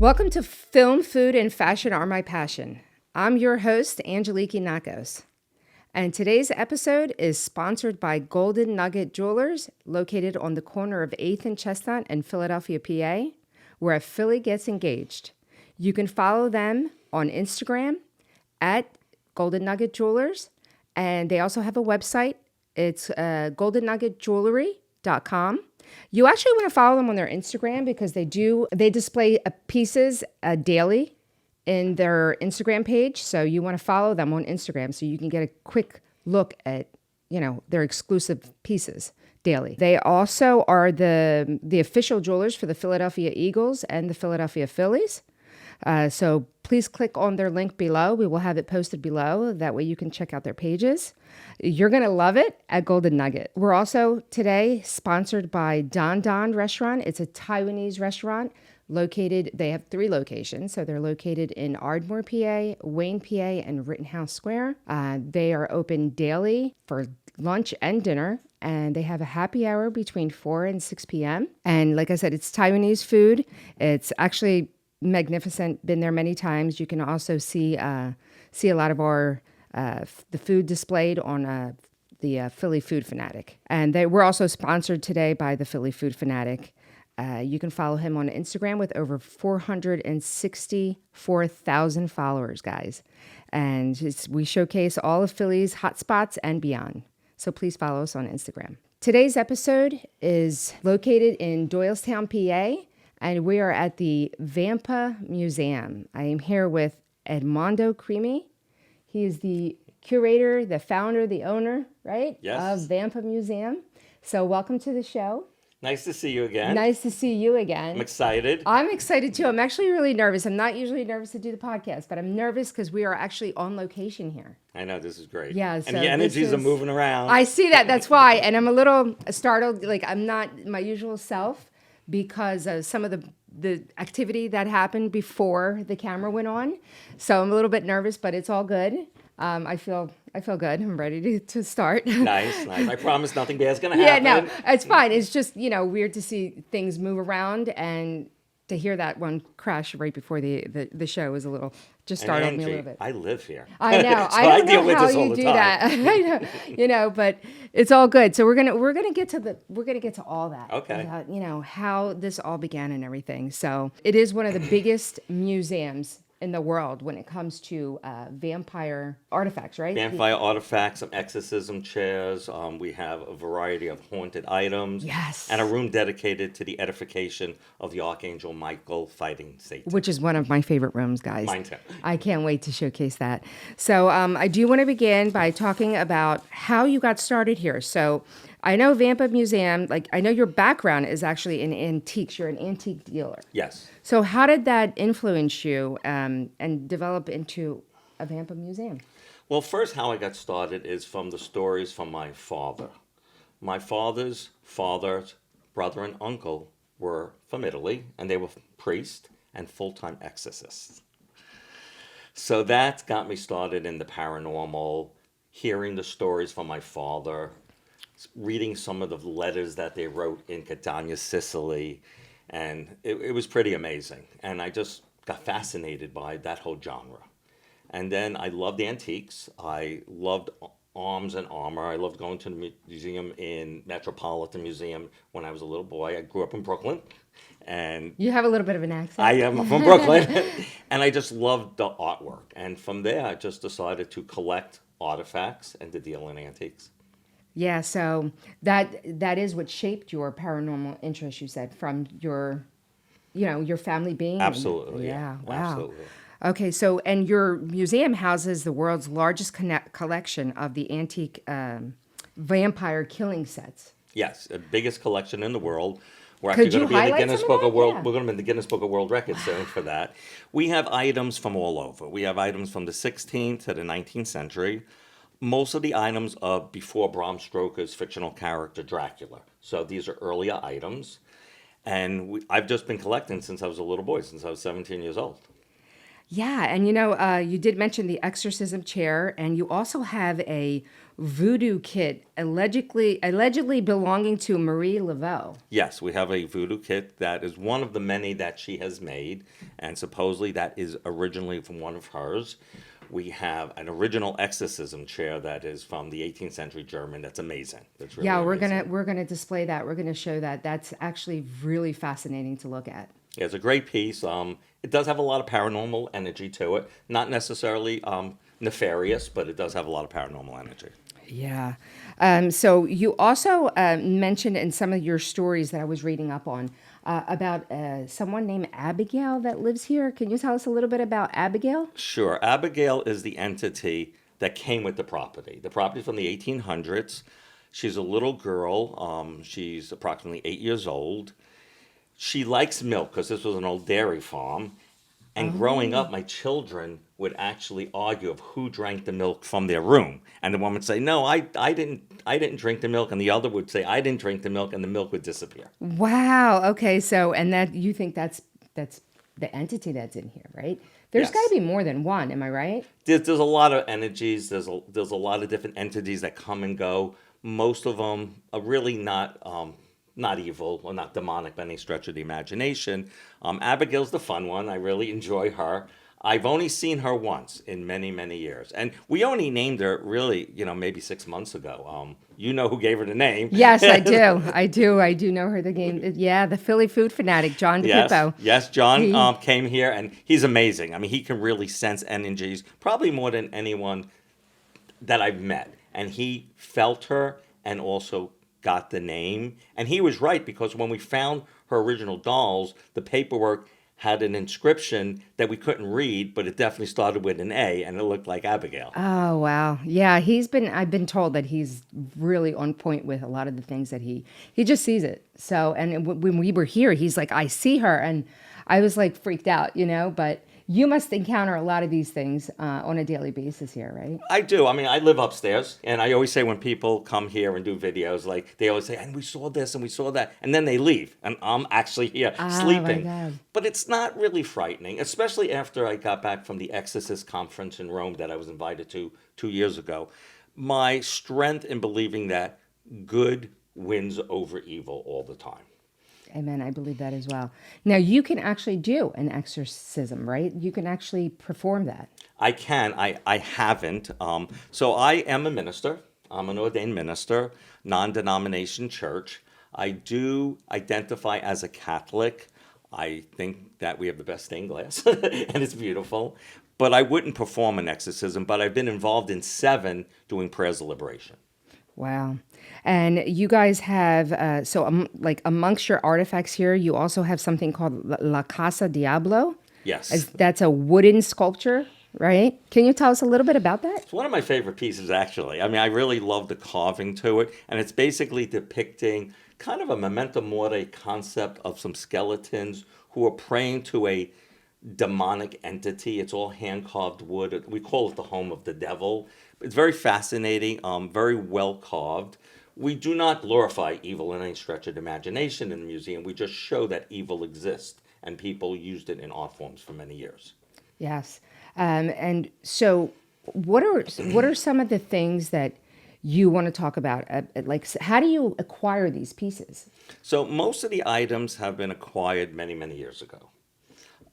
Welcome to Film, Food, and Fashion Are My Passion. I'm your host, Angeliki Nakos. And today's episode is sponsored by Golden Nugget Jewelers, located on the corner of 8th and Chestnut in Philadelphia, PA, where a Philly gets engaged. You can follow them on Instagram at Golden Nugget Jewelers, and they also have a website. It's goldennuggetjewelry.com. You actually want to follow them on their Instagram because they display pieces daily in their Instagram page. So you want to follow them on Instagram so you can get a quick look at, their exclusive pieces daily. They also are the official jewelers for the Philadelphia Eagles and the Philadelphia Phillies. So please click on their link below. We will have it posted below. That way you can check out their pages. You're going to love it at Golden Nugget. We're also today sponsored by DanDan restaurant. It's a Taiwanese restaurant they have 3 locations. So they're located in Ardmore, PA, Wayne, PA, and Rittenhouse Square. They are open daily for lunch and dinner. And they have a happy hour between 4 and 6 p.m. And like I said, it's Taiwanese food. It's actually magnificent. Been there many times. You can also see a lot of our the food displayed on the Philly Food Fanatic, and we're also sponsored today by the Philly Food Fanatic. You can follow him on Instagram with over 464,000 followers, guys, and we showcase all of Philly's hotspots and beyond. So please follow us on Instagram. Today's episode is located in Doylestown, PA. And we are at the VAMPA Museum. I am here with Edmondo Crimi. He is the curator, the founder, the owner, right? Yes. Of VAMPA Museum. So welcome to the show. Nice to see you again. Nice to see you again. I'm excited. I'm excited too. I'm actually really nervous. I'm not usually nervous to do the podcast, but I'm nervous because we are actually on location here. I know, this is great. Yeah. So and the energies are moving around. I see that. That's why. And I'm a little startled. Like I'm not my usual self, because of some of the activity that happened before the camera went on. So I'm a little bit nervous, but it's all good. I feel good. I'm ready to start. Nice. I promise nothing bad's going to happen. Yeah, no, it's fine. It's just, weird to see things move around, and to hear that one crash right before the show was a little, just startled Angie, me a little bit. I live here. I know. So I don't deal know with how this all you the do time. that. I know, but it's all good. So we're gonna get to all that. Okay. How this all began and everything. So it is one of the biggest museums in the world when it comes to vampire artifacts, right? Vampire artifacts, some exorcism chairs. We have a variety of haunted items. Yes. And a room dedicated to the edification of the Archangel Michael fighting Satan. Which is one of my favorite rooms, guys. Mine too. I can't wait to showcase that. So I do want to begin by talking about how you got started here. So I know VAMPA Museum, I know your background is actually in antiques. You're an antique dealer. Yes. So how did that influence you and develop into a VAMPA Museum? Well, first, how I got started is from the stories from my father. My father's brother and uncle were from Italy, and they were priests and full-time exorcists. So that got me started in the paranormal, hearing the stories from my father, reading some of the letters that they wrote in Catania, Sicily, and it was pretty amazing. And I just got fascinated by that whole genre. And then I loved antiques. I loved arms and armor. I loved going to the museum in Metropolitan Museum when I was a little boy. I grew up in Brooklyn. And you have a little bit of an accent. I am from Brooklyn. And I just loved the artwork. And from there, I just decided to collect artifacts and to deal in antiques. Yeah, so that is what shaped your paranormal interest, you said, from your family being. Absolutely. Yeah. Wow. Absolutely. Okay, so and your museum houses the world's largest collection of the antique vampire killing sets. Yes, the biggest collection in the world. We're actually going to be in the Guinness Book of World. Yeah. We're going to be in the Guinness Book of World Records soon for that. We have items from all over. We have items from the 16th to the 19th century. Most of the items are before Bram Stoker's fictional character Dracula. So these are earlier items. And I've just been collecting since I was a little boy, since I was 17 years old. Yeah, and you did mention the exorcism chair, and you also have a voodoo kit allegedly belonging to Marie Laveau. Yes, we have a voodoo kit that is one of the many that she has made, and supposedly that is originally from one of hers. We have an original exorcism chair that is from the 18th century German. That's amazing. That's really Yeah, amazing. we're gonna display that. We're gonna show that. That's actually really fascinating to look at. Yeah, it's a great piece. It does have a lot of paranormal energy to it. Not necessarily nefarious, but it does have a lot of paranormal energy. Yeah. So you also mentioned in some of your stories that I was reading up on about someone named Abigail that lives here. Can you tell us a little bit about Abigail? Sure. Abigail is the entity that came with the property. The property from the 1800s. She's a little girl. She's approximately 8 years old. She likes milk because this was an old dairy farm. And growing up, my children would actually argue of who drank the milk from their room. And the one would say, "No, I didn't drink the milk," and the other would say, "I didn't drink the milk," and the milk would disappear. Wow. Okay. So, and that you think that's the entity that's in here, right? There's Yes. got to be more than one. Am I right? There's a lot of energies. There's a lot of different entities that come and go. Most of them are really not evil or not demonic by any stretch of the imagination. Abigail's the fun one. I really enjoy her. I've only seen her once in many, many years. And we only named her really, maybe 6 months ago. You know who gave her the name. Yes, I do. I do know her. The game. Yeah, the Philly food fanatic, John DePippo. Yes, John came here and he's amazing. I mean, he can really sense energies, probably more than anyone that I've met. And he felt her and also got the name. And he was right because when we found her original dolls, the paperwork had an inscription that we couldn't read, but it definitely started with an A and it looked like Abigail. Oh wow, yeah. I've been told that he's really on point with a lot of the things that he just sees it. So, and when we were here, he's like, I see her, and I was like freaked out, But you must encounter a lot of these things on a daily basis here, right? I do. I mean, I live upstairs, and I always say when people come here and do videos, like they always say, "And we saw this and we saw that," and then they leave, and I'm actually here sleeping. My God. But it's not really frightening, especially after I got back from the Exorcist conference in Rome that I was invited to 2 years ago. My strength in believing that good wins over evil all the time. Amen. I believe that as well. Now you can actually do an exorcism, right? You can actually perform that. I can. I haven't. So I am a minister. I'm an ordained minister, non-denomination church. I do identify as a Catholic. I think that we have the best stained glass, and it's beautiful. But I wouldn't perform an exorcism, but I've been involved in 7 doing prayers of liberation. Wow. And you guys have, like amongst your artifacts here, you also have something called La Casa Diablo. Yes. That's a wooden sculpture, right? Can you tell us a little bit about that? It's one of my favorite pieces, actually. I mean, I really love the carving to it. And it's basically depicting kind of a memento mori concept of some skeletons who are praying to a demonic entity. It's all hand-carved wood. We call it the home of the devil. It's very fascinating, very well carved. We do not glorify evil in any stretch of the imagination in the museum. We just show that evil exists, and people used it in art forms for many years. Yes. And so what are some of the things that you want to talk about? Like, how do you acquire these pieces? So most of the items have been acquired many, many years ago.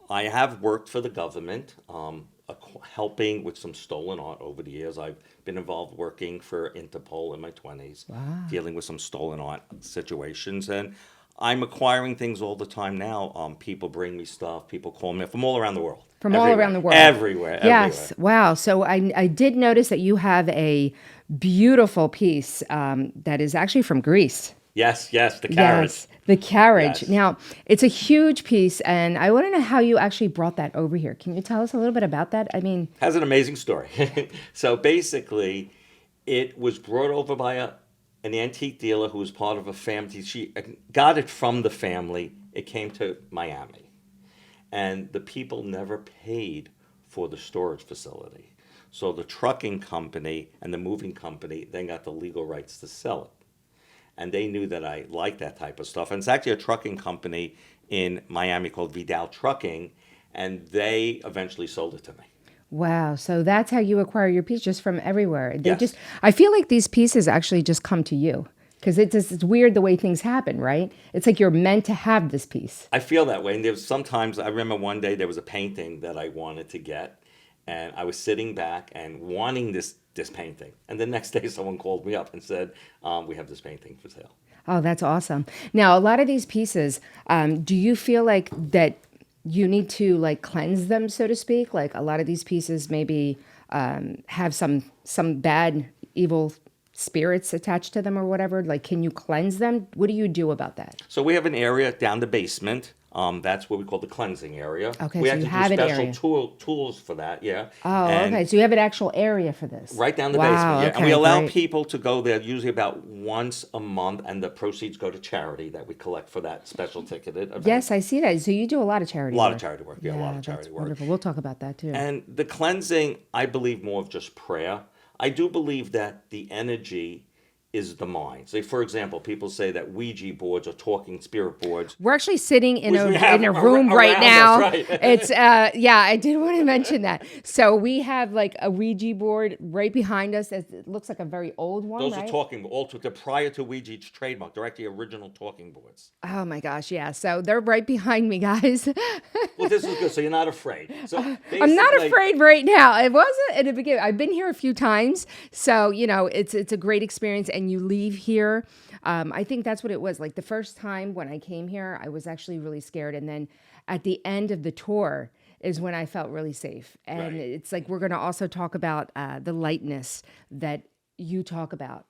I have worked for the government, helping with some stolen art over the years. I've been involved working for Interpol in my 20s, dealing with some stolen art situations. And I'm acquiring things all the time now. People bring me stuff. People call me from all around the world. From all around the world. Everywhere. Yes. Wow. So I did notice that you have a beautiful piece that is actually from Greece. Yes, the carriage. Yes, the carriage. Yes. Now, it's a huge piece, and I want to know how you actually brought that over here. Can you tell us a little bit about that? I mean, Has an amazing story. So basically, it was brought over by an antique dealer who was part of a family. She got it from the family. It came to Miami. And the people never paid for the storage facility. So the trucking company and the moving company then got the legal rights to sell it. And they knew that I liked that type of stuff. And it's actually a trucking company in Miami called Vidal Trucking. and they eventually sold it to me. Wow. So that's how you acquire your piece, just from everywhere. They Yes. just, I feel like these pieces actually just come to you because it's weird the way things happen, right? It's like you're meant to have this piece. I feel that way. And there's sometimes, I remember one day there was a painting that I wanted to get, and I was sitting back and wanting this painting. And the next day someone called me up and said, we have this painting for sale. Oh, that's awesome. Now, a lot of these pieces, do you feel like that you need to like cleanse them, so to speak? Like a lot of these pieces maybe have some bad, evil spirits attached to them or whatever. Like, can you cleanse them? What do you do about that? So we have an area down the basement. That's what we call the cleansing area. Okay, we so you have an special area. tools for that, yeah. Oh, And okay. So you have an actual area for this. right down the Wow, basement, yeah. okay, And we allow great. people to go there usually about once a month, and the proceeds go to charity that we collect for that special ticketed event. Yes, I see that. So you do a lot of charity A lot work. of charity work, yeah, a lot of that's charity work. wonderful. We'll talk about that too. And the cleansing, I believe more of just prayer. I do believe that the energy is the mind. So, for example, people say that Ouija boards or talking spirit boards. We're actually sitting in Which a we have room right around now. us, right. It's yeah, I did want to mention that. So we have like a Ouija board right behind us. It looks like a very old one, Those right? are talking, they're prior to Ouija's trademark. They're actually original talking boards. Oh my gosh, yeah. So they're right behind me, guys. Well, this is good, so you're not afraid. So I'm not basically- afraid right now. It wasn't at the beginning. I've been here a few times, so you know it's a great experience. And you leave here. I think that's what it was. Like the first time when I came here, I was actually really scared, and then at the end of the tour is when I felt really safe. And Right. it's like we're going to also talk about the lightness that you talk about.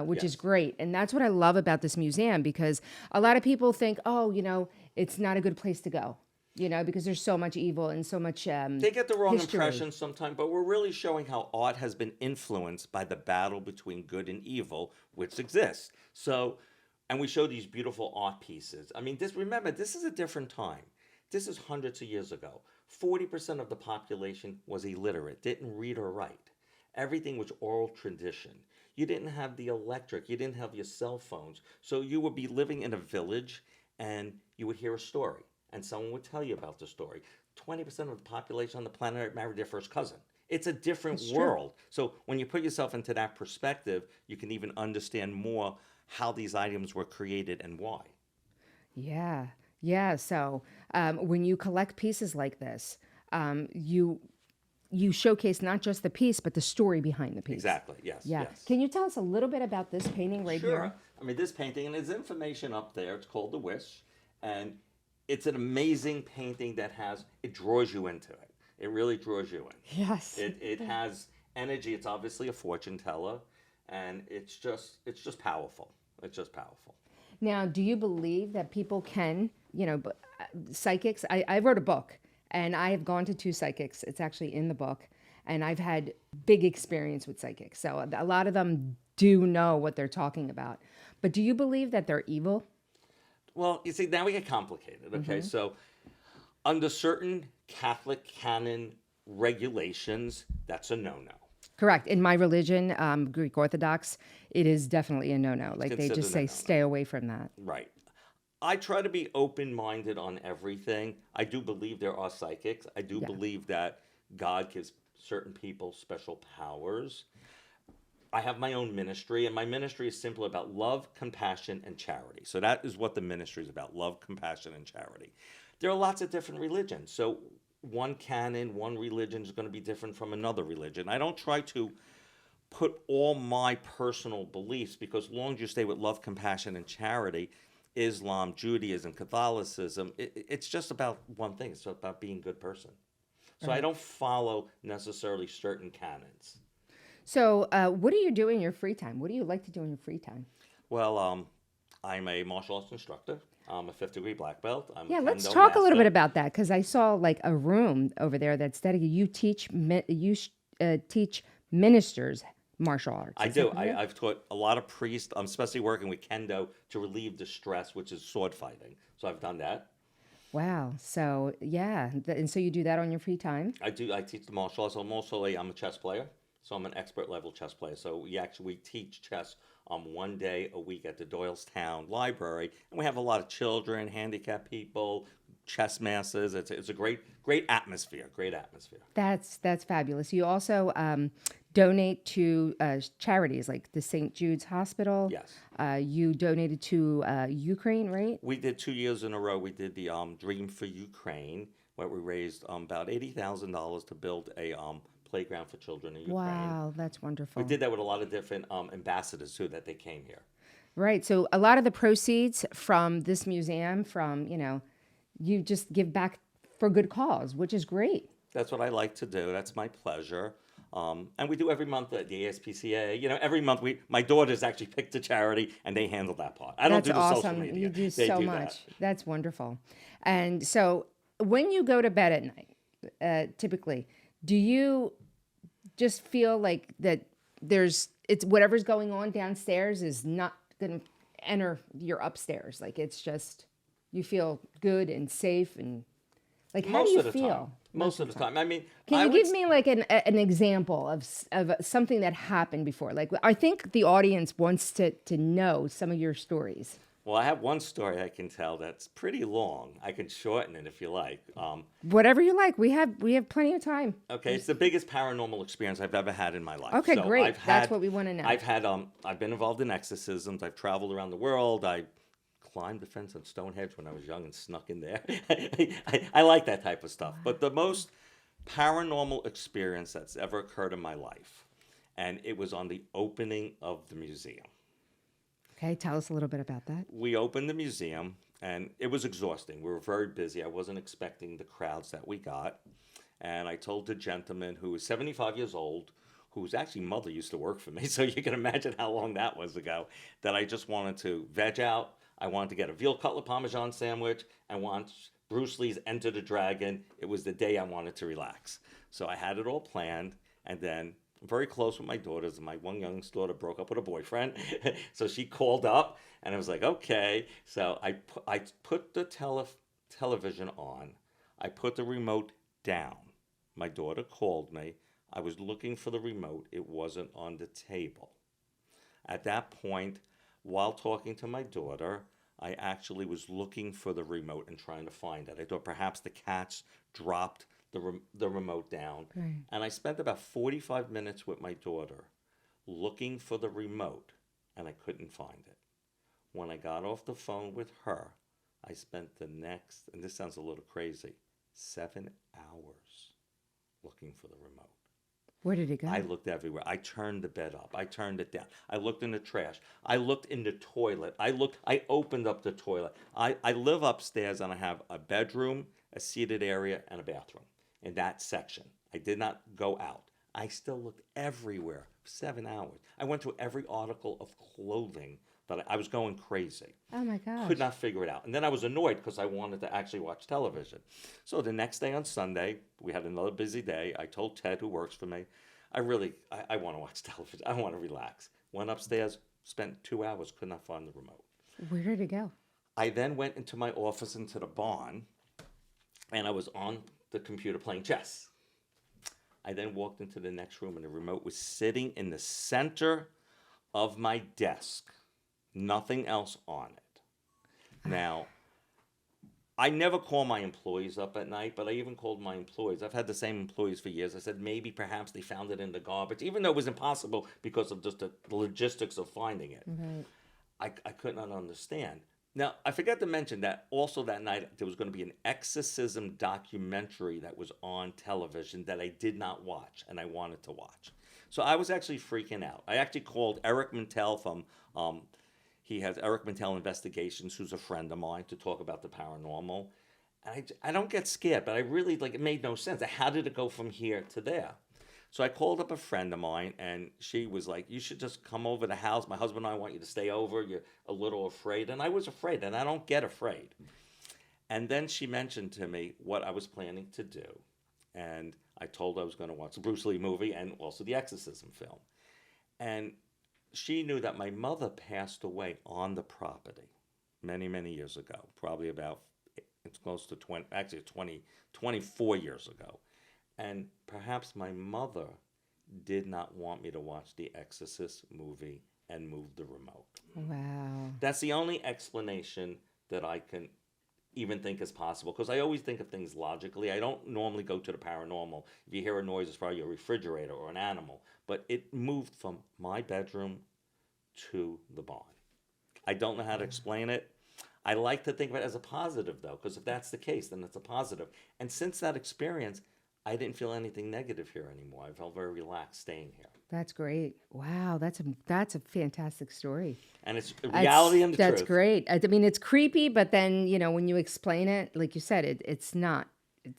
Which is Yes. great. And that's what I love about this museum, because a lot of people think, oh, you know, it's not a good place to go, you know, because there's so much evil and so much They get the wrong history. impression sometimes, but we're really showing how art has been influenced by the battle between good and evil, which exists. So, and we show these beautiful art pieces. I mean, remember, this is a different time. This is hundreds of years ago. 40% of the population was illiterate, didn't read or write. Everything was oral tradition. You didn't have the electric, you didn't have your cell phones. So you would be living in a village and you would hear a story and someone would tell you about the story. 20% of the population on the planet married their first cousin. It's a different world. So when you put yourself into that perspective, you can even understand more how these items were created and why. Yeah. Yeah. So when you collect pieces like this, you showcase not just the piece, but the story behind the piece. Exactly, yes. Yeah. Yes. Can you tell us a little bit about this painting right Sure. here? I mean, this painting, and there's information up there. It's called The Wish, and it's an amazing painting it draws you into it. It really draws you in. Yes. It has energy. It's obviously a fortune teller, and it's just powerful. It's just powerful. Now, do you believe that people can, you know, psychics? I wrote a book, and I have gone to 2 psychics. It's actually in the book, and I've had big experience with psychics. So a lot of them do know what they're talking about. But do you believe that they're evil? Well, you see, now we get complicated. Okay, so under certain Catholic canon regulations, that's a no-no. Correct. In my religion, Greek Orthodox, it is definitely a no-no. Like they considered just a say, no-no. stay away from that. Right. I try to be open-minded on everything. I do believe there are psychics. I do believe that God gives certain people special powers. I have my own ministry, and my ministry is simply about love, compassion, and charity. So that is what the ministry is about, love, compassion, and charity. There are lots of different religions. So one canon, one religion is going to be different from another religion. I don't try to put all my personal beliefs, because as long as you stay with love, compassion, and charity, Islam, Judaism, Catholicism, it's just about one thing. It's about being a good person. So I don't follow necessarily certain canons. So what do you do in your free time? What do you like to do in your free time? Well, I'm a martial arts instructor. I'm a 5th degree black belt. I'm Yeah, a let's Kendo talk a little master. bit about that, because I saw like a room over there that's dedicated. You teach ministers martial arts. I Is that do. correct? I've taught a lot of priests, especially working with Kendo to relieve the stress, which is sword fighting. So I've done that. Wow. So yeah, and so you do that on your free time. I teach the martial arts. I'm a chess player, so I'm an expert level chess player. So we teach chess 1 day a week at the Doylestown library, and we have a lot of children, handicapped people, chess masses. It's a great atmosphere. Great atmosphere. That's fabulous. You also donate to charities like the St. Jude's Hospital. Yes. You donated to Ukraine, right? We did 2 years in a row. We did the Dream for Ukraine, where we raised about $80,000 to build a playground for children in Ukraine. Wow, that's wonderful. We did that with a lot of different ambassadors too that they came here. Right. So a lot of the proceeds from this museum, you just give back for good cause, which is great. That's what I like to do. That's my pleasure. And we do every month at the ASPCA. Every month my daughters actually picked a charity and they handle that part. I don't do the social media. You do they so do much. That. That's wonderful. And so when you go to bed at night, typically, do you just feel like that it's whatever's going on downstairs is not going to enter your upstairs? Like it's just, you feel good and safe and like, how do you feel? Most of the time. I mean, can you give me like an example of something that happened before? Like, I think the audience wants to know some of your stories. Well, I have one story I can tell that's pretty long. I can shorten it if you like. Whatever you like. We have plenty of time. Okay, it's the biggest paranormal experience I've ever had in my life. Okay, so great. That's what we want to know. I've been involved in exorcisms. I've traveled around the world. I climbed the fence on Stonehenge when I was young and snuck in there. I like that type of stuff. But the most paranormal experience that's ever occurred in my life, and it was on the opening of the museum. Okay, tell us a little bit about that. We opened the museum, and it was exhausting. We were very busy. I wasn't expecting the crowds that we got. And I told the gentleman who was 75 years old, whose actually mother used to work for me, so you can imagine how long that was ago, that I just wanted to veg out. I wanted to get a veal cutlet parmesan sandwich. I want Bruce Lee's Enter the Dragon. It was the day I wanted to relax. So I had it all planned, and then I'm very close with my daughters, and my one youngest daughter broke up with a boyfriend. So she called up, and I was like, okay. So I put the television on. I put the remote down. My daughter called me. I was looking for the remote. It wasn't on the table. At that point, while talking to my daughter, I actually was looking for the remote and trying to find it. I thought perhaps the cats dropped the remote down. Right. And I spent about 45 minutes with my daughter looking for the remote, and I couldn't find it. When I got off the phone with her, I spent the next, and this sounds a little crazy, 7 hours looking for the remote. Where did it go? I looked everywhere. I turned the bed up. I turned it down. I looked in the trash. I looked in the toilet. I opened up the toilet. I live upstairs, and I have a bedroom, a seated area, and a bathroom in that section. I did not go out. I still looked everywhere for 7 hours. I went through every article of clothing that I was going crazy. Oh my gosh. Could not figure it out. And then I was annoyed because I wanted to actually watch television. So the next day on Sunday, we had another busy day. I told Ted, who works for me, I want to watch television. I want to relax. Went upstairs, spent 2 hours, could not find the remote. Where did it go? I then went into my office, into the barn, and I was on the computer playing chess. I then walked into the next room, and the remote was sitting in the center of my desk. Nothing else on it. Now, I never call my employees up at night, but I even called my employees. I've had the same employees for years. I said maybe perhaps they found it in the garbage, even though it was impossible because of just the logistics of finding it. Right. I could not understand. Now, I forgot to mention that also that night there was going to be an exorcism documentary that was on television that I did not watch, and I wanted to watch. So I was actually freaking out. I actually called Eric Mintel from... he has Eric Mintel Investigations, who's a friend of mine, to talk about the paranormal. And I don't get scared, but I really, it made no sense. How did it go from here to there? So I called up a friend of mine, and she was like, you should just come over to the house. My husband and I want you to stay over. You're a little afraid. And I was afraid, and I don't get afraid. And then she mentioned to me what I was planning to do. And I told her I was going to watch the Bruce Lee movie and also the Exorcism film. And she knew that my mother passed away on the property many, many years ago, probably about, it's close to 24 years ago. And perhaps my mother did not want me to watch the Exorcist movie and move the remote. Wow. That's the only explanation that I can even think is possible, because I always think of things logically. I don't normally go to the paranormal. If you hear a noise, it's probably a refrigerator or an animal. But it moved from my bedroom to the barn. I don't know how to explain it. I like to think of it as a positive, though, because if that's the case, then it's a positive. And since that experience, I didn't feel anything negative here anymore. I felt very relaxed staying here. That's great. Wow, that's a fantastic story. And it's reality and the truth. That's great. I mean, it's creepy, but then, when you explain it, like you said, it's not.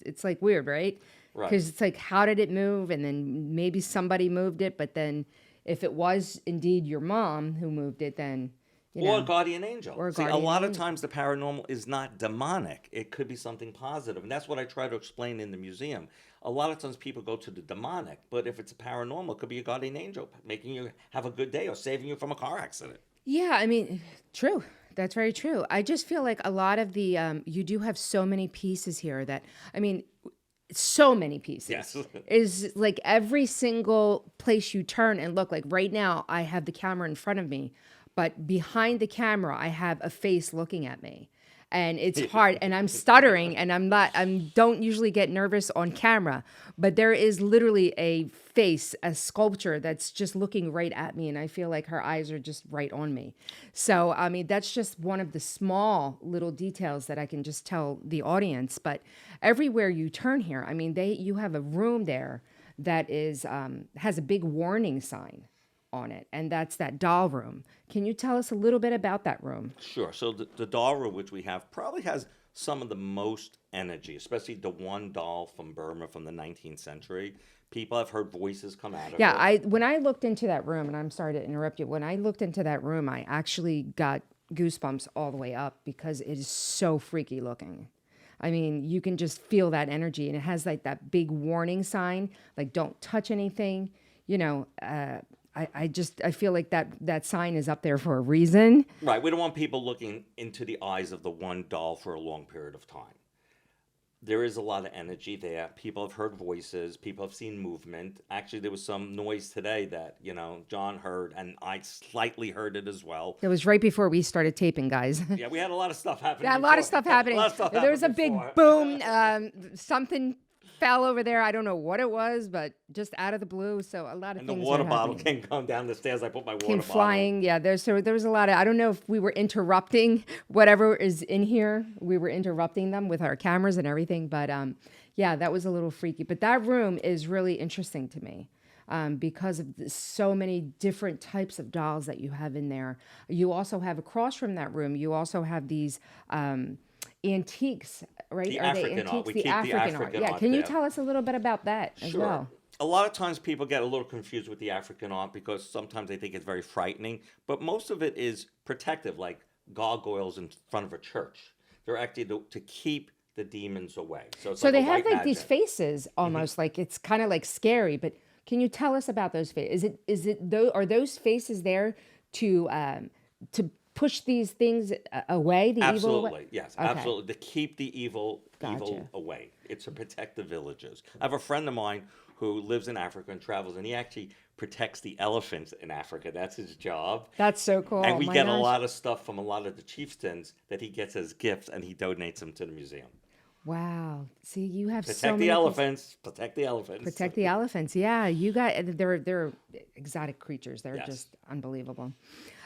It's like weird, right? Right. Because it's like, how did it move? And then maybe somebody moved it, but then if it was indeed your mom who moved it, then, Or a guardian angel. Or a See, guardian a lot of angel. times the paranormal is not demonic. It could be something positive. And that's what I try to explain in the museum. A lot of times people go to the demonic, but if it's a paranormal, it could be a guardian angel making you have a good day or saving you from a car accident. Yeah, I mean, true. That's very true. I just feel like a lot of the, you do have so many pieces here that, I mean, so many pieces. Yes. Is like every single place you turn and look, like right now, I have the camera in front of me, but behind the camera, I have a face looking at me. And it's hard, and I'm stuttering, and I don't usually get nervous on camera, but there is literally a face, a sculpture that's just looking right at me, and I feel like her eyes are just right on me. So, I mean, that's just one of the small little details that I can just tell the audience, but everywhere you turn here, I mean, you have a room there that is has a big warning sign on it, and that's that doll room. Can you tell us a little bit about that room? Sure. So the doll room, which we have, probably has some of the most energy, especially the one doll from Burma from the 19th century. People have heard voices come out of it. When I looked into that room, and I'm sorry to interrupt you, when I looked into that room, I actually got goosebumps all the way up because it is so freaky looking. I mean, you can just feel that energy, and it has like that big warning sign, like don't touch anything, I feel like that sign is up there for a reason. Right. We don't want people looking into the eyes of the one doll for a long period of time. There is a lot of energy there. People have heard voices. People have seen movement. Actually, there was some noise today that, John heard, and I slightly heard it as well. It was right before we started taping, guys. Yeah, we had a lot of stuff happening. Yeah, a lot of stuff happening. There was a big boom. Something fell over there. I don't know what it was, but just out of the blue. So a lot of and things. The water are bottle happening. came come down the stairs. I put my water Came bottle. flying. Yeah, there was a lot of. I don't know if we were interrupting whatever is in here. We were interrupting them with our cameras and everything. But yeah, that was a little freaky. But that room is really interesting to me. Because of so many different types of dolls that you have in there. You also have across from that room, you also have these antiques, right? The Are African they antiques? art. We the keep the African African Yeah, art can you there. tell us a little bit about that as Sure. well? A lot of times people get a little confused with the African art because sometimes they think it's very frightening, but most of it is protective, like gargoyles in front of a church. They're actually to keep the demons away. So, it's So like they a have white like these magic. faces almost like it's kind of like scary, but can you tell us about those faces? Are those faces there to push these things away, the evil away? Absolutely, yes, Okay. absolutely. To keep the evil Gotcha. away. It's to protect the villages. I have a friend of mine who lives in Africa and travels, and he actually protects the elephants in Africa. That's his job. That's so cool. And we My get a gosh. lot of stuff from a lot of the chieftains that he gets as gifts, and he donates them to the museum. Wow. See, you have so Protect many the elephants. Protect the elephants. Protect the elephants. Yeah, you got they're exotic creatures. They're Yes. just unbelievable.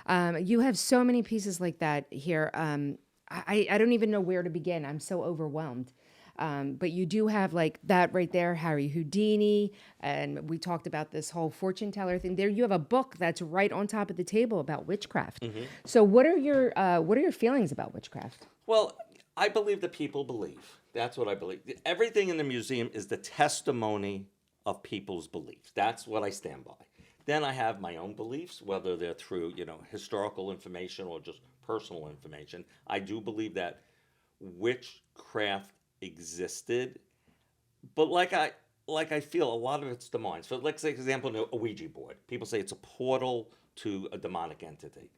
You have so many pieces like that here. I don't even know where to begin. I'm so overwhelmed. But you do have like that right there, Harry Houdini, and we talked about this whole fortune teller thing. There, you have a book that's right on top of the table about witchcraft. Mm-hmm. So, what are your feelings about witchcraft? Well, I believe that people believe. That's what I believe. Everything in the museum is the testimony of people's beliefs. That's what I stand by. Then I have my own beliefs, whether they're through, historical information or just personal information. I do believe that witchcraft existed, but like I feel a lot of it's demonic. So let's say, for example, a Ouija board. People say it's a portal to a demonic entity.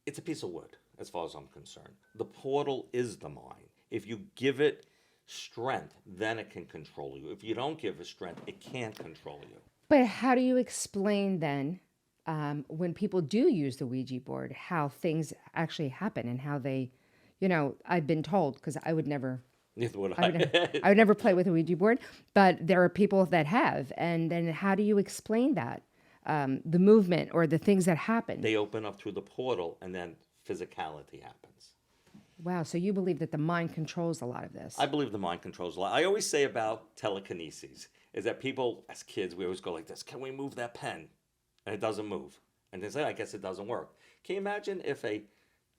It's a piece of wood, as far as I'm concerned. The portal is the mind. If you give it strength, then it can control you. If you don't give it strength, it can't control you. But how do you explain then, when people do use the Ouija board, how things actually happen and how they, I've been told, because I would never Neither would I would never play with a Ouija board, but there are people that have. And then how do you explain that? The movement or the things that happen. They open up through the portal, and then physicality happens. Wow, so you believe that the mind controls a lot of this. I believe the mind controls a lot. I always say about telekinesis is that people, as kids, we always go like this: can we move that pen? And it doesn't move. And they say, I guess it doesn't work. Can you imagine if a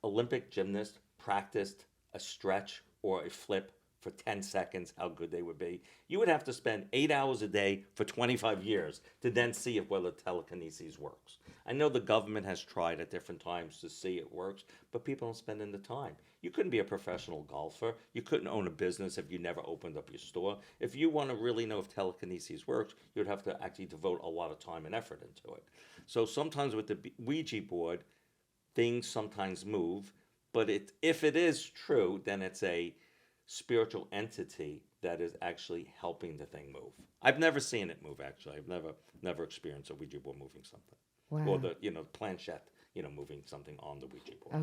Olympic gymnast practiced a stretch or a flip for 10 seconds, how good they would be? You would have to spend 8 hours a day for 25 years to then see if whether telekinesis works. I know the government has tried at different times to see it works, but people don't spend in the time. You couldn't be a professional golfer. You couldn't own a business if you never opened up your store. If you want to really know if telekinesis works, you'd have to actually devote a lot of time and effort into it. So sometimes with the Ouija board, things sometimes move, but if it is true, then it's a spiritual entity that is actually helping the thing move. I've never seen it move, actually. I've never experienced a Ouija board moving something. Wow. Or the planchette, moving something on the Ouija board.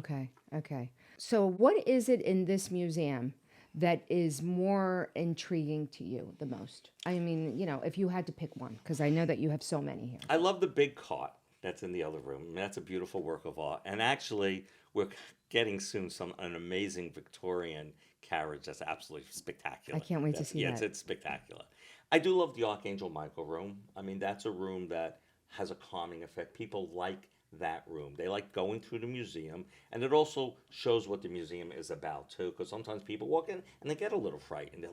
Okay. So what is it in this museum that is more intriguing to you the most? I mean, if you had to pick one, because I know that you have so many here. I love the big cot that's in the other room. I mean, that's a beautiful work of art. And actually, we're getting soon an amazing Victorian carriage that's absolutely spectacular. I can't wait to see that. Yes, it's spectacular. I do love the Archangel Michael room. I mean, that's a room that has a calming effect. People like that room. They like going through the museum, and it also shows what the museum is about too, because sometimes people walk in and they get a little frightened.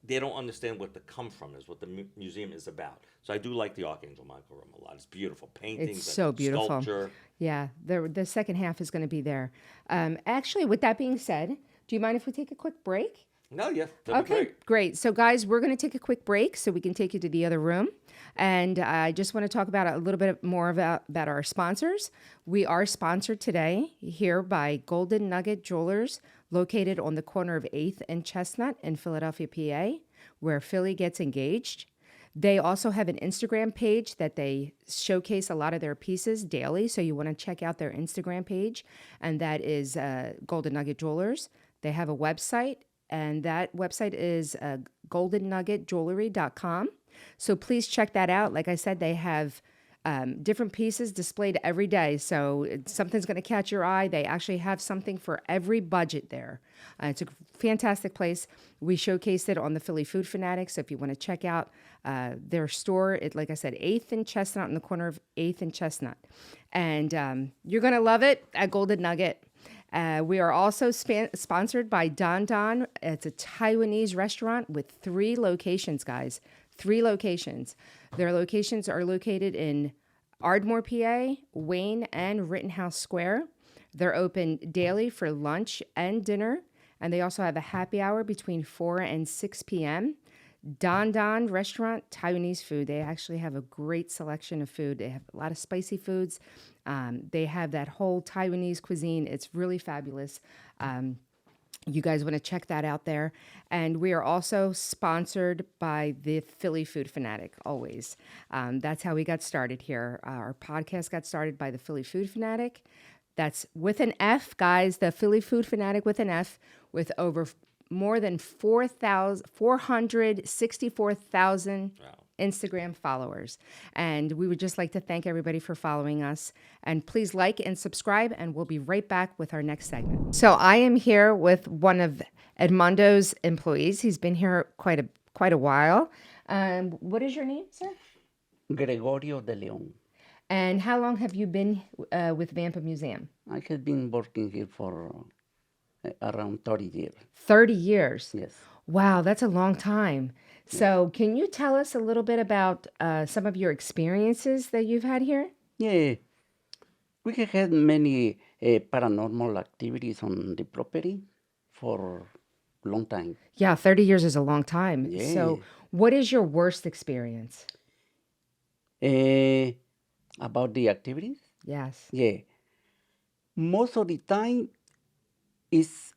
They don't understand what the come from is, what the museum is about. So I do like the Archangel Michael room a lot. It's beautiful. Paintings, It's so beautiful. sculpture. Yeah, the second half is going to be there. Actually, with that being said, do you mind if we take a quick break? No, yeah, that'd be Great. So, guys, we're going to take a quick break so we can take you to the other room. And I just want to talk about a little bit more about our sponsors. We are sponsored today here by Golden Nugget Jewelers, located on the corner of 8th and Chestnut in Philadelphia, PA, where Philly gets engaged. They also have an Instagram page that they showcase a lot of their pieces daily. So you want to check out their Instagram page, and that is Golden Nugget Jewelers. They have a website, and that website is goldennuggetjewelry.com. So please check that out. Like I said, they have different pieces displayed every day. So something's going to catch your eye. They actually have something for every budget there. It's a fantastic place. We showcased it on the Philly Food Fanatic. So if you want to check out their store, like I said, 8th and Chestnut, in the corner of 8th and Chestnut. And you're going to love it at Golden Nugget. We are also sponsored by DanDan. It's a Taiwanese restaurant with 3 locations, guys. 3 locations. Their locations are located in Ardmore, PA, Wayne, and Rittenhouse Square. They're open daily for lunch and dinner, and they also have a happy hour between 4 and 6 p.m. DanDan Restaurant, Taiwanese food. They actually have a great selection of food. They have a lot of spicy foods. They have that whole Taiwanese cuisine. It's really fabulous. You guys want to check that out there. And we are also sponsored by the Philly Food Fanatic, always. That's how we got started here. Our podcast got started by the Philly Food Fanatic. That's with an F, guys, the Philly Food Fanatic with an F, with over more than 464,000 Instagram followers. And we would just like to thank everybody for following us. And please like and subscribe, and we'll be right back with our next segment. So I am here with one of Edmondo's employees. He's been here quite a while. What is your name, sir? Gregorio de Leon. And how long have you been with VAMPA Museum? I have been working here for around 30 years. 30 years? Yes. Wow, that's a long time. So can you tell us a little bit about some of your experiences that you've had here? Yeah. We have had many paranormal activities on the property for a long time. Yeah, 30 years is a long time. Yeah. So what is your worst experience? About the activities? Yes. Yeah. Most of the time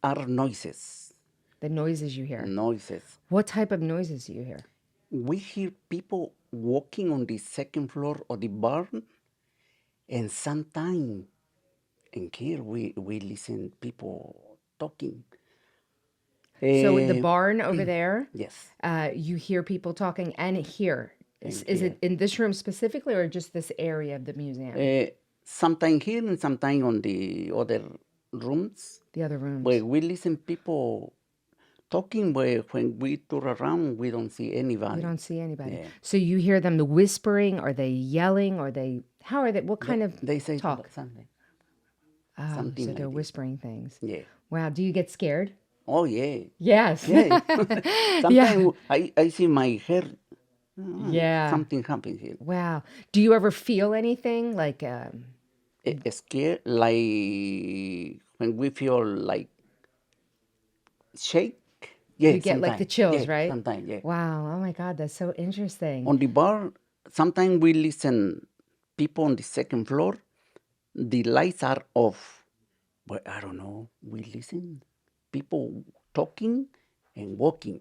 are noises. The noises you hear. Noises. What type of noises do you hear? We hear people walking on the second floor of the barn, and sometimes in here we listen people talking. So the barn over there, Yes. you hear people talking and here. Is it in this room specifically or just this area of the museum? Sometime here and sometime on the other rooms. The other rooms. Where we listen people talking, where when we tour around, we don't see anybody. You don't see anybody. Yeah. So you hear them whispering, are they yelling, how are they, what kind of They say talk? something. Oh, something so like they're this. whispering things. Yeah. Wow, do you get scared? Oh, yeah. Yes. Yeah. Sometimes Yeah. I see my hair. Yeah. Something happens here. Wow. Do you ever feel anything like Scared, like when we feel like shake. Yeah, you get like the chills, yeah, right? Sometimes, yeah. Wow. Oh my God, that's so interesting. On the bar, sometimes we listen people on the second floor. The lights are off. But I don't know. We listen people talking and walking.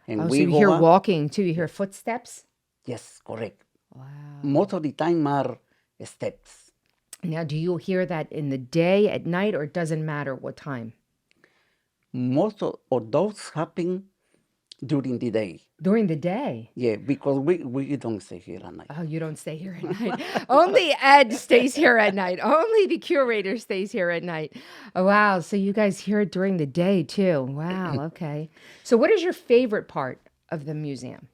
And Oh, so we you go hear up. walking too. You hear footsteps. Yes, correct. Wow. Most of the time are steps. Now, do you hear that in the day, at night, or it doesn't matter what time? Most of those happen during the day. During the day. Yeah, because we don't stay here at night. Oh, you don't stay here at night. Only Ed stays here at night. Only the curator stays here at night. Oh, wow. So you guys hear it during the day too. Wow. Okay. So what is your favorite part of the museum?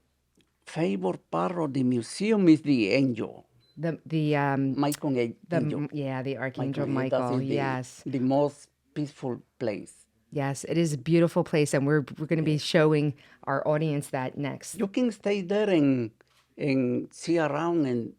Favorite part of the museum is the angel. Michael, Angel. the Archangel That Michael. is Yes. the most peaceful place. Yes, it is a beautiful place, and we're going to be showing our audience that next. You can stay there and see around, and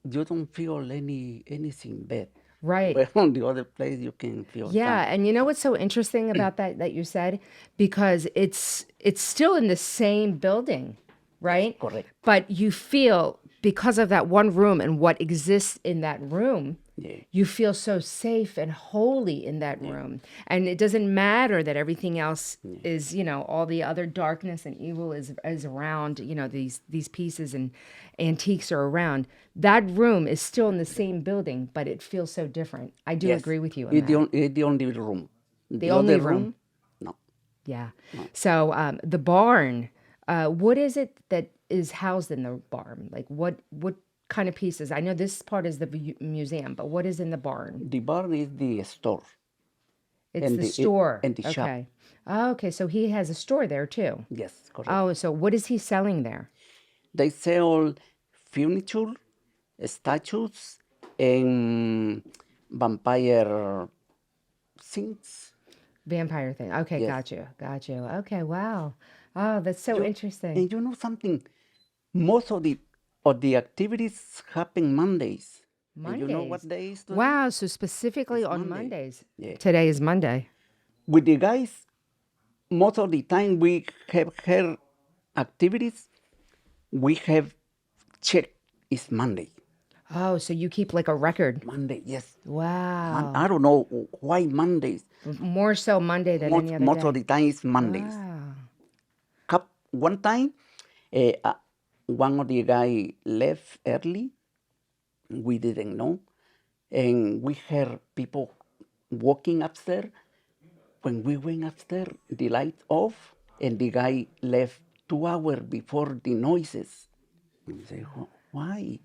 you don't feel anything bad. Right. But on the other place, you can feel. Yeah, something. and you know what's so interesting about that you said? Because it's still in the same building, right? Correct. But you feel, because of that one room and what exists in that room, Yeah. you feel so safe and holy in that room. And it doesn't matter that everything else is, all the other darkness and evil is around, these pieces and antiques are around. That room is still in the same building, but it feels so different. I do Yes. agree with you on It's that. the only room. The only other room. No. Yeah. So the barn, what is it that is housed in the barn? Like what kind of pieces? I know this part is the museum, but what is in the barn? The barn is the store. It's and the the- store. and the shop. Okay. Oh, okay. So he has a store there too. Yes, correct. Oh, so what is he selling there? They sell furniture, statues, and vampire things. Vampire thing. Okay, Yes. got you. Okay, wow. Oh, that's so interesting. And you know something? Most of the activities happen Mondays. And you know what Mondays. day is today? Wow, so specifically It's on Monday. Mondays. Yeah. Today is Monday. With the guys, most of the time we have her activities. We have check. It's Monday. Oh, so you keep like a record. Monday, yes. Wow. I don't know why Mondays. More so Monday than any other Most day. of the time it's Mondays. Wow. One time, one of the guy left early. We didn't know, and we heard people walking upstairs. When we went upstairs, the lights off, and the guy left 2 hours before the noises. And we say, why?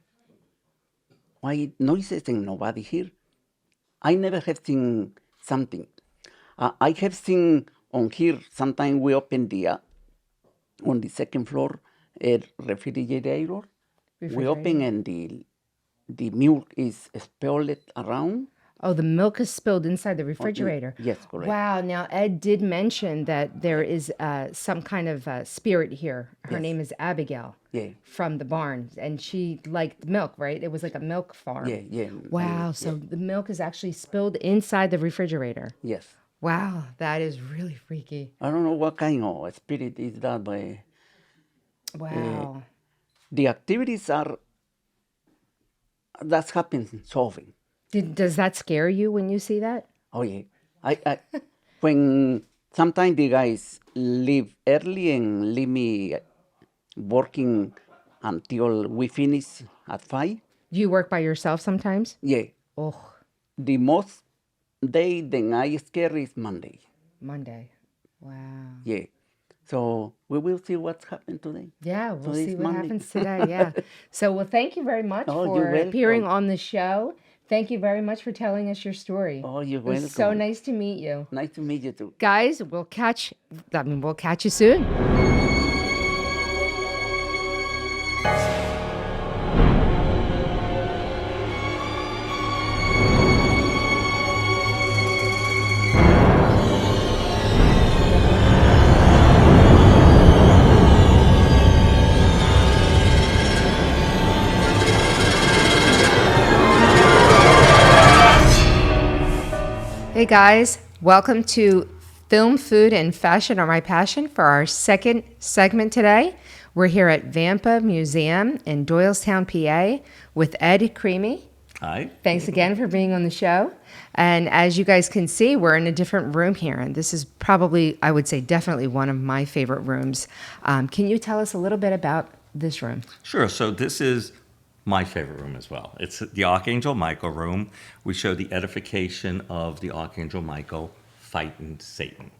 Why noises and nobody here? I never have seen something. I have seen on here, sometimes we open on the second floor, a refrigerator. We open and the milk is spilled around. Oh, the milk is spilled inside the refrigerator. Yes, correct. Wow. Now, Ed did mention that there is some kind of spirit here. Her Yes. name is Abigail. Yeah. From the barn. And she liked milk, right? It was like a milk farm. Yeah. Wow. So the milk is actually spilled inside the refrigerator. Yes. Wow. That is really freaky. I don't know what kind of spirit is that, but Wow. the activities that happens so often. Does that scare you when you see that? Oh yeah. I when sometimes the guys leave early and leave me working until we finish at 5. Do you work by yourself sometimes? Yeah. Oh, The most day then I scare is Monday. Monday. Wow. Yeah. So we will see what's happened today. Yeah, we'll Today's see what Monday. happens today. Yeah. So, well, thank you very much Oh, you're for appearing welcome. on the show. Thank you very much for telling us your story. Oh, you're It was so welcome. nice to meet you. Nice to meet you too. Guys, we'll catch you soon. Hey guys, welcome to Film, Food, and Fashion Are My Passion for our second segment today. We're here at VAMPA Museum in Doylestown, PA with Ed Crimi. Hi. Thanks again for being on the show. And as you guys can see, we're in a different room here. And this is probably, I would say, definitely one of my favorite rooms. Can you tell us a little bit about this room? Sure. So this is my favorite room as well. It's the Archangel Michael room. We show the edification of the Archangel Michael fighting Satan.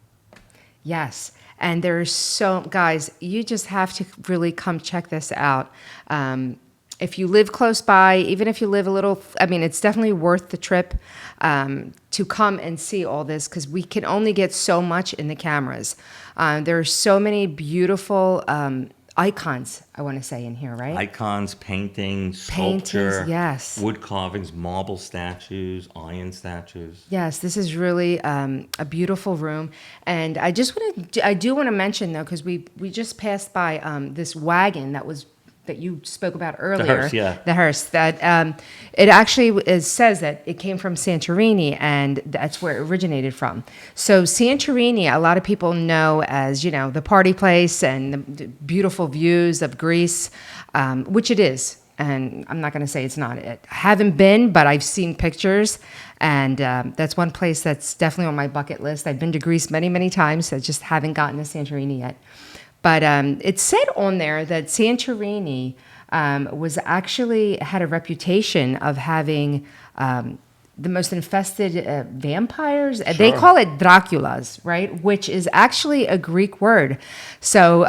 Yes. And there's so, guys, you just have to really come check this out. If you live close by, even if you live a little, I mean, it's definitely worth the trip to come and see all this because we can only get so much in the cameras. There are so many beautiful icons, I want to say, in here, right? Icons, paintings, sculpture, yes. wood carvings, marble statues, iron statues. Yes, this is really a beautiful room. And I do want to mention, though, because we just passed by this wagon that you spoke about earlier. The hearse, yeah. The hearse. That it actually says that it came from Santorini, and that's where it originated from. So Santorini, a lot of people know as, you know, the party place and the beautiful views of Greece, which it is. And I'm not going to say it's not. I haven't been, but I've seen pictures. And that's one place that's definitely on my bucket list. I've been to Greece many, many times. I just haven't gotten to Santorini yet. But it said on there that Santorini was actually had a reputation of having the most infested vampires. Sure. They call it Draculas, right? Which is actually a Greek word. So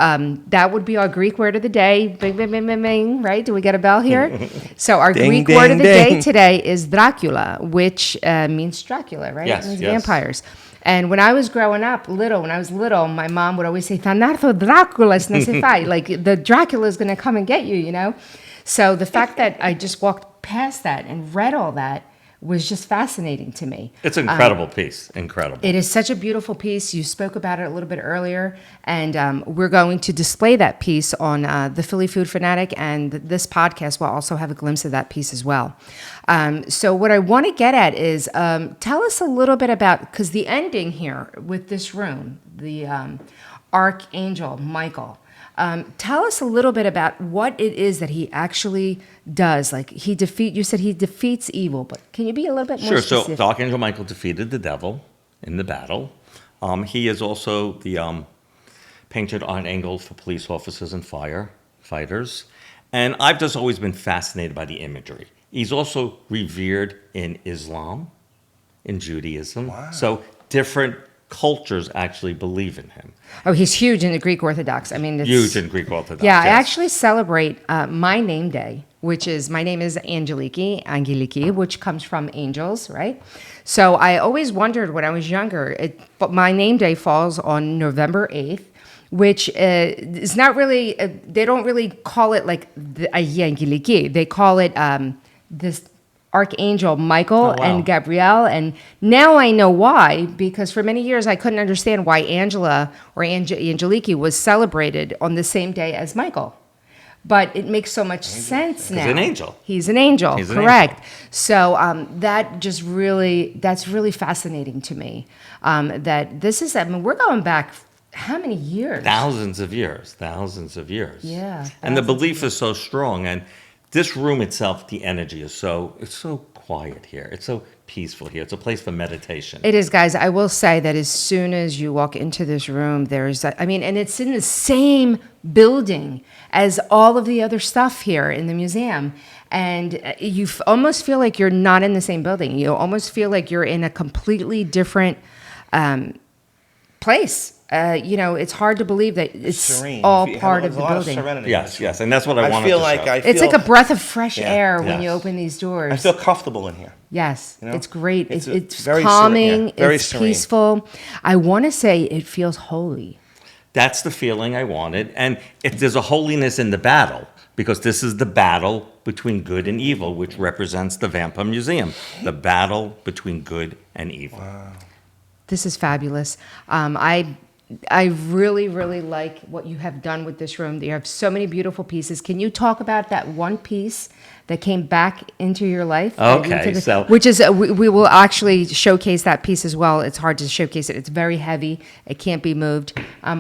that would be our Greek word of the day. Bing, bing, bing, bing, bing, right? Do we get a bell here? So our Ding, Greek ding, word of the ding. day today is Dracula, which means Dracula, right? Yes, It means yes. vampires. And when I was growing up, my mom would always say, "Thanato Dracula snasifai," like the Dracula is going to come and get you, you know? So the fact that I just walked past that and read all that was just fascinating to me. It's an incredible piece. Incredible. It is such a beautiful piece. You spoke about it a little bit earlier, and we're going to display that piece on the Philly Food Fanatic, and this podcast will also have a glimpse of that piece as well. So what I want to get at is tell us a little bit about, because the ending here with this room, the Archangel Michael, tell us a little bit about what it is that he actually does. Like you said he defeats evil, but can you be a little bit more Sure. specific? So Archangel Michael defeated the devil in the battle. He is also the painted archangel for police officers and firefighters. And I've just always been fascinated by the imagery. He's also revered in Islam, in Judaism. Wow. So different cultures actually believe in him. Oh, he's huge in the Greek Orthodox. I mean, it's Huge in Greek Orthodox. Yeah, I yes. actually celebrate my name day, which is, my name is Angeliki, which comes from angels, right? So I always wondered when I was younger, but my name day falls on November 8th, which is not really, they don't really call it like the Angeliki. They call it this Archangel Michael Oh, wow. and Gabrielle. And now I know why, because for many years I couldn't understand why Angela or Angeliki was celebrated on the same day as Michael. But it makes so much sense now. He's an angel. He's an angel, He's an correct. So that's really fascinating to me. That this is, I mean, we're going back how many years? Thousands of years. Yeah. And the belief is so strong. And this room itself, the energy is it's so quiet here. It's so peaceful here. It's a place for meditation. It is, guys. I will say that as soon as you walk into this room, and it's in the same building as all of the other stuff here in the museum. And you almost feel like you're not in the same building. You almost feel like you're in a completely different place. It's hard to believe that it's Serene. all You have part there's of the a lot building. serenity in Yes, this yes, room. and that's what I wanted feel to like show. It's like a breath of fresh Yeah. air when you Yes. open these doors. I feel comfortable in here. Yes, You know? it's great. It's It's very calming. serene, yeah, very it's serene. peaceful. I want to say it feels holy. That's the feeling I wanted. And if there's a holiness in the battle, because this is the battle between good and evil, which represents the VAMPA Museum, the battle between good and evil. This is fabulous. I really, really like what you have done with this room. You have so many beautiful pieces. Can you talk about that one piece that came back into your life? Okay, so- which is we will actually showcase that piece as well. It's hard to showcase it. It's very heavy. It can't be moved.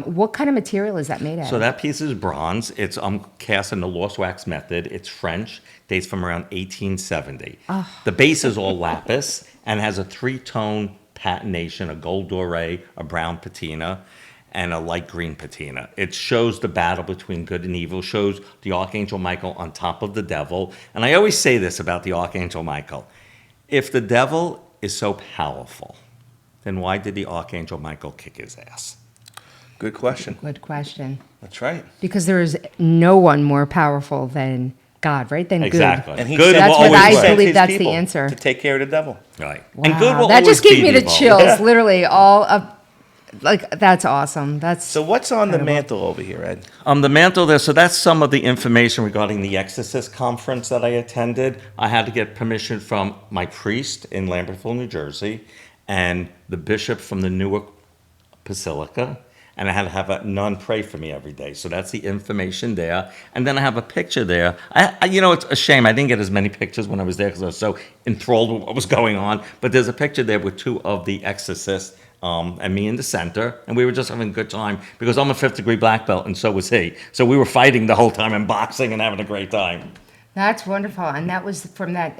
What kind of material is that made out So of? that piece is bronze. It's cast in the lost wax method. It's French, dates from around 1870. The base is all lapis and has a 3-tone patination, a gold doré, a brown patina, and a light green patina. It shows the battle between good and evil, shows the Archangel Michael on top of the devil. And I always say this about the Archangel Michael. If the devil is so powerful, then why did the Archangel Michael kick his ass? Good question. Good question. That's right. Because there is no one more powerful than God, right? Than Exactly. And he Good said- That's will what always I win. believe his that's the people answer. to take care of the devil. Right. Wow. And good will that just always gave me be the evil. chills, Yeah. literally all up. Like, that's awesome. That's So what's on the incredible. mantle over here, Ed? The mantle there, so that's some of the information regarding the Exorcist conference that I attended. I had to get permission from my priest in Lambertville, New Jersey, and the bishop from the Newark Basilica, and I had to have a nun pray for me every day. So that's the information there. And then I have a picture there. It's a shame I didn't get as many pictures when I was there because I was so enthralled with what was going on. But there's a picture there with 2 of the exorcists and me in the center, and we were just having a good time because I'm a 5th-degree black belt, and so was he. So we were fighting the whole time and boxing and having a great time. That's wonderful. And that was from that.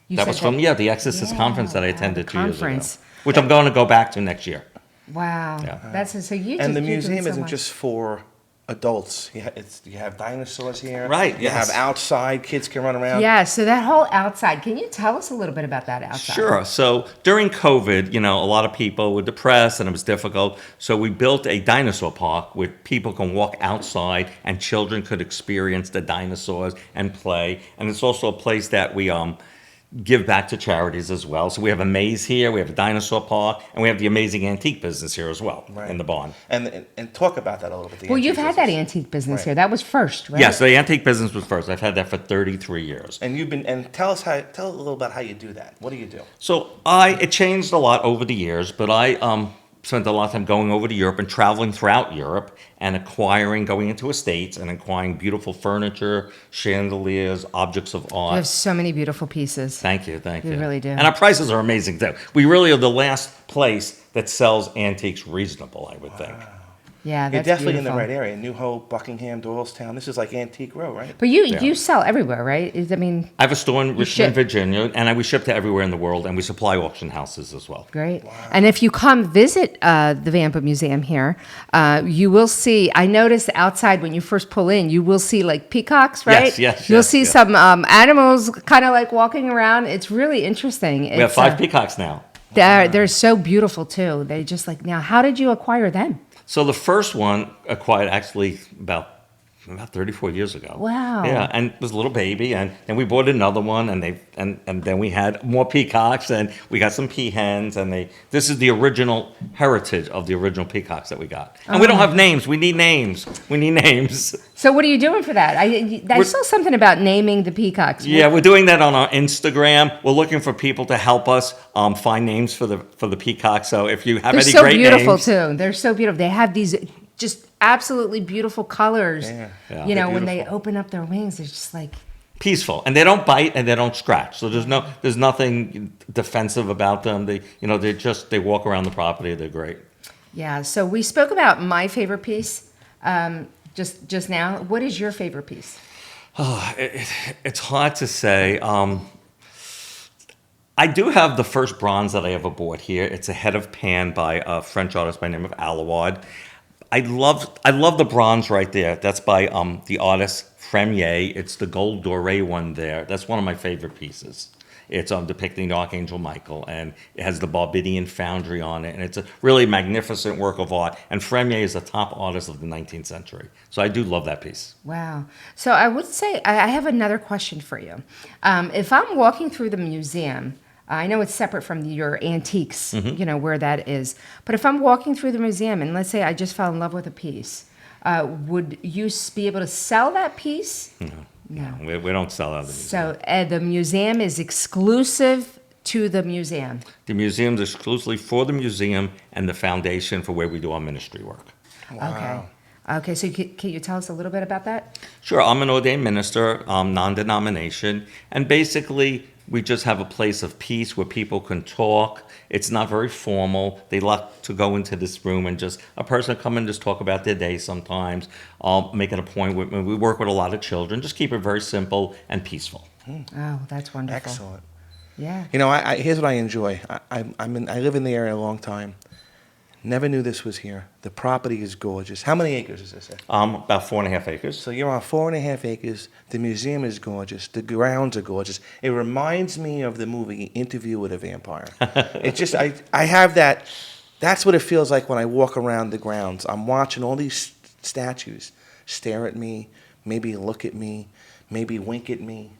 You That said was from the Exorcist conference that I attended the 2 years ago, conference. which I'm going to go back to next year. Wow. Yeah. That's so you. And the you're doing museum so isn't much. just for adults. You have dinosaurs here. Right, You yes. have outside. Kids can run around. Yeah. So that whole outside. Can you tell us a little bit about that outside? Sure. So during COVID, a lot of people were depressed and it was difficult. So we built a dinosaur park where people can walk outside and children could experience the dinosaurs and play. And it's also a place that we give back to charities as well. So we have a maze here, we have a dinosaur park, and we have the amazing antique business here as well in the barn. And talk about that a little bit. the Well, you've antique had that business. antique business Right. here. That was first, right? Yes, the antique business was first. I've had that for 33 years. And tell a little about how you do that. What do you do? So it changed a lot over the years, but I spent a lot of time going over to Europe and traveling throughout Europe and going into estates and acquiring beautiful furniture, chandeliers, objects of You art. have so many beautiful pieces. Thank you, thank you. You really do. And our prices are amazing too. We really are the last place that sells antiques reasonable, I would think. Yeah, that's You're definitely beautiful. in the right area. New Hope, Buckingham, Doylestown. This is like Antique Row, right? But you Yeah. you sell everywhere, right? I mean, I have a store in Richmond, ship. Virginia, and we ship to everywhere in the world, and we supply auction houses as well. great. And if you come visit the VAMPA Museum here, you will see. I noticed outside when you first pull in, you will see like peacocks, right? yes, You'll yes, see yes. some animals kind of like walking around. It's really interesting. We have 5 peacocks now. They're so beautiful too. They just like now. How did you acquire them? So the first one acquired actually about 34 years ago. Wow. Yeah, and it was a little baby, and then we bought another one, and then we had more peacocks, and we got some peahens, and this is the original heritage of the original peacocks that we got. And we don't have names. We need names. We need names. So what are you doing for that? I saw something about naming the peacocks. Yeah, we're doing that on our Instagram. We're looking for people to help us find names for the peacocks. So if you have They're any so great beautiful names, too. They're so beautiful. They have these just absolutely beautiful colors. Yeah. Yeah. You know, They're when they beautiful. open up their wings, they're just like peaceful, and they don't bite and they don't scratch. So there's nothing defensive about them. They walk around the property. They're great. yeah. So we spoke about my favorite piece just now. What is your favorite piece? It's hard to say. I do have the first bronze that I ever bought here. It's a head of pan by a French artist by the name of Allure. I love the bronze right there. That's by the artist Fremier. It's the gold doré one there. That's one of my favorite pieces. It's depicting the Archangel Michael, and it has the Barbidian foundry on it, and it's a really magnificent work of art. And Fremier is a top artist of the 19th century. So I do love that piece. Wow. So I would say I have another question for you. If I'm walking through the museum, I know it's separate from your antiques, you know, where that is. But if I'm walking through the museum and let's say I just fell in love with a piece, would you be able to sell that piece? No. We don't sell out of the museum. So the museum is exclusive to the museum. The museum's exclusively for the museum and the foundation for where we do our ministry work. Wow. Okay, so can you tell us a little bit about that? Sure, I'm an ordained minister, non-denomination, and basically we just have a place of peace where people can talk. It's not very formal. They like to go into this room and just a person come and just talk about their day sometimes. I'll make it a point. We work with a lot of children. Just keep it very simple and peaceful. Oh, that's wonderful. Excellent. Yeah. You know, here's what I enjoy. I live in the area a long time. Never knew this was here. The property is gorgeous. How many acres is this? About 4.5 acres. So you're on 4.5 acres. The museum is gorgeous. The grounds are gorgeous. It reminds me of the movie Interview with a Vampire. It's just, I have that. That's what it feels like when I walk around the grounds. I'm watching all these statues stare at me, maybe look at me, maybe wink at me.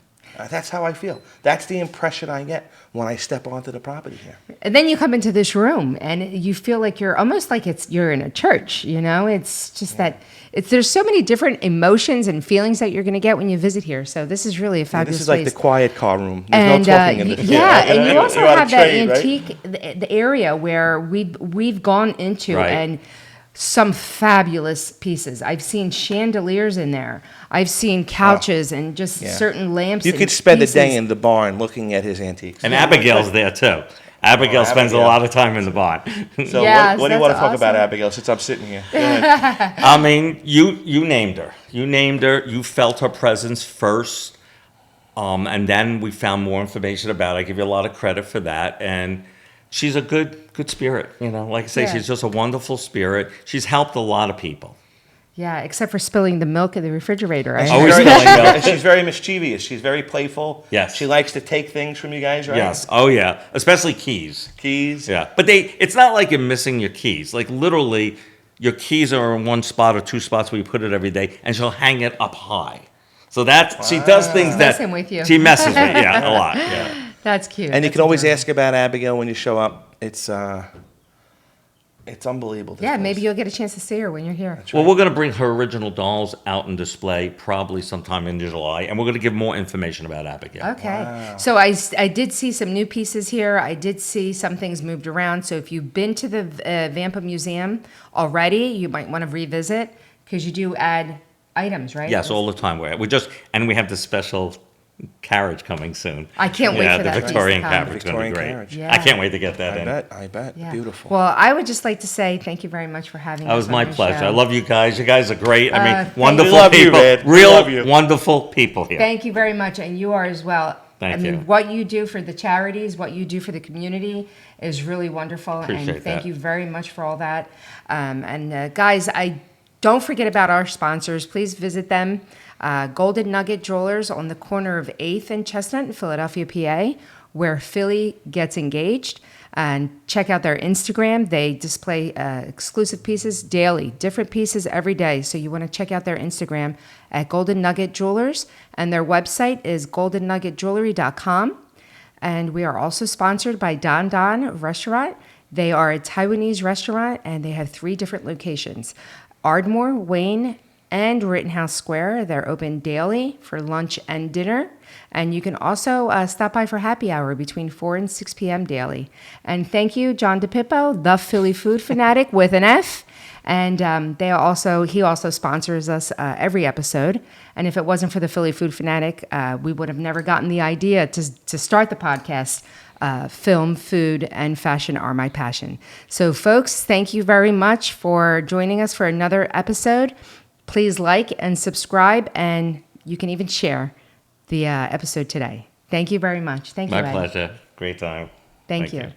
That's how I feel. That's the impression I get when I step onto the property here. And then you come into this room and you feel like you're almost like you're in a church, you know? It's just that there's so many different emotions and feelings that you're going to get when you visit here. So this is really a fabulous This is like place. the quiet car room. There's no talking in this. And you also You're on a have that train, right? antique, the area where we've gone into Right. and some fabulous pieces. I've seen chandeliers in there. I've seen couches and just certain lamps. You and could spend pieces. a day in the barn looking at his antiques. And Abigail's there too. Abigail spends a Abigail. lot of time in the barn. So Yes, what do you want to that's talk about, awesome. Abigail, since I'm sitting here? Go ahead. I mean, you named her. You named her. You felt her presence first. And then we found more information about it. I give you a lot of credit for that. And she's a good spirit. You know, like I say, Yeah. she's just a wonderful spirit. She's helped a lot of people. Yeah, except for spilling the milk in the refrigerator. I And should Always she's spelling very, milk. she's very mischievous. She's very playful. Yes. She likes to take things from you guys, right? Yes. Oh, yeah. Especially keys. Keys. Yeah. But it's not like you're missing your keys. Like literally, your keys are in one spot or two spots where you put it every day, and she'll hang it up high. So she does things that Messing with you. she messes with. Yeah, a lot. Yeah. That's cute. And you That's can always adorable. ask about Abigail when you show up. It's unbelievable. this Yeah, place. maybe you'll get a chance to see her when you're here. Well, we're going to bring her original dolls out in display probably sometime in July, and we're going to give more information about Abigail. Okay. So I did see some new pieces here. I did see some things moved around. So if you've been to the VAMPA Museum already, you might want to revisit because you do add items, right? Yes, all the time. We have the special carriage coming soon. I can't wait for that the piece to Victorian come. carriage is going to be Victorian great. carriage. Yeah. I can't wait to get that in. I bet. Yeah. Beautiful. Well, I would just like to say thank you very much for having us. That was on my your pleasure. show. I love you guys. You guys are great. I mean, thank wonderful you. We love you, people. man. We Real love you. wonderful people here. Thank you very much, and you are as well. Thank you. What you do for the charities, what you do for the community is really wonderful, Appreciate and thank that. you very much for all that. Guys, don't forget about our sponsors. Please visit them. Golden Nugget Jewelers on the corner of 8th and Chestnut in Philadelphia, PA, where Philly gets engaged. And check out their Instagram. They display exclusive pieces daily, different pieces every day. So you want to check out their Instagram at Golden Nugget Jewelers. And their website is goldennuggetjewelry.com. And we are also sponsored by DanDan Restaurant. They are a Taiwanese restaurant, and they have 3 different locations: Ardmore, Wayne, and Rittenhouse Square. They're open daily for lunch and dinner. And you can also stop by for happy hour between 4 and 6 p.m. daily. And thank you, John DePippo, the Philly food fanatic with an F. And he also sponsors us every episode. And if it wasn't for the Philly food fanatic, we would have never gotten the idea to start the podcast. Film, food, and fashion are my passion. So, folks, thank you very much for joining us for another episode. Please like and subscribe, and you can even share the episode today. Thank you very much. Thank you, My Ed. pleasure. Great time. Thank you.